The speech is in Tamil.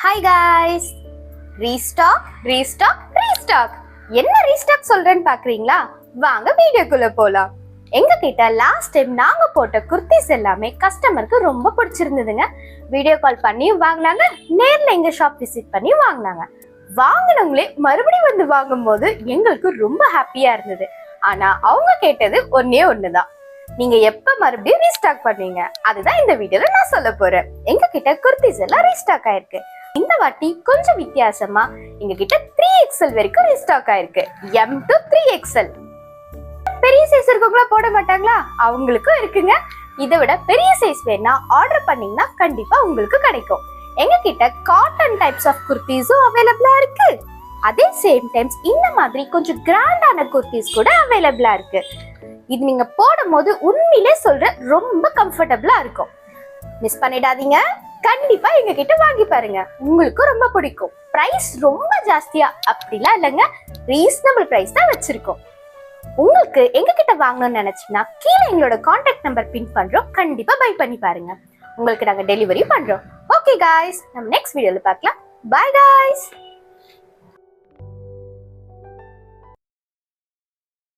ஹாய் காய்ஸ், ரீஸ்டாக் என்ன ரீஸ்டாக் சொல்றேன்னு பாக்குறீங்களா? வாங்க வீடியோக்குள்ள போலாம். எங்க கிட்ட லாஸ்ட் டைம் நாங்க போட்ட குர்த்திஸ் எல்லாமே கஸ்டமருக்கு ரொம்ப பிடிச்சிருந்ததுங்க. வீடியோ கால் பண்ணியும் வாங்கினாங்க, நேர்ல எங்க ஷாப் விசிட் பண்ணி வாங்கினாங்க. வாங்கினவங்களே மறுபடியும் வந்து வாங்கும் போது எங்களுக்கு ரொம்ப ஹாப்பியா இருந்தது. ஆனா அவங்க கேட்டது ஒன்னே ஒண்ணுதான், நீங்க எப்ப மறுபடியும் ரீஸ்டாக் பண்ணுவீங்க? அதுதான் இந்த வீடியோல நான் சொல்ல போறேன். எங்க கிட்ட குர்த்திஸ் எல்லாம் ரீஸ்டாக் ஆயிருக்கு. இந்த வாட்டி கொஞ்சம் வித்தியாசமா எங்க கிட்ட 3XL வரைக்கும் ரீஸ்டாக் ஆயிருக்கு. M to 3XL. பெரிய சைஸ் இருக்கவங்களா போட மாட்டாங்களா? அவங்களுக்கும் இருக்குங்க. இதை விட பெரிய சைஸ் வேணா ஆர்டர் பண்ணீங்கன்னா கண்டிப்பா உங்களுக்கு கிடைக்கும். எங்க கிட்ட காட்டன் டைப்ஸ் ஆஃப் குர்த்திஸும் அவைலபிளா இருக்கு. அதே சேம் டைம்ஸ் இந்த மாதிரி கொஞ்சம் கிராண்டான குர்த்திஸ் கூட அவைலபிளா இருக்கு. இது நீங்க போடும் போது உண்மையிலே சொல்ற ரொம்ப கம்ஃபர்டபுளா இருக்கும். மிஸ் பண்ணிடாதீங்க. கண்டிப்பா எங்க கிட்ட வாங்கி பாருங்க, உங்களுக்கும் ரொம்ப பிடிக்கும். பிரைஸ் ரொம்ப ஜாஸ்தியா அப்படிலாம் இல்லைங்க, ரீசனபிள் பிரைஸ் தான் வச்சிருக்கோம். உங்களுக்கு எங்க கிட்ட வாங்கணும்னு நினைச்சீங்கன்னா கீழே எங்களோட கான்டாக்ட் நம்பர் பின் பண்றோம், கண்டிப்பா பை பண்ணி பாருங்க. உங்களுக்கு நாங்க டெலிவரி பண்றோம். ஓகே காய்ஸ், நம்ம நெக்ஸ்ட் வீடியோல பார்க்கலாம். By guys.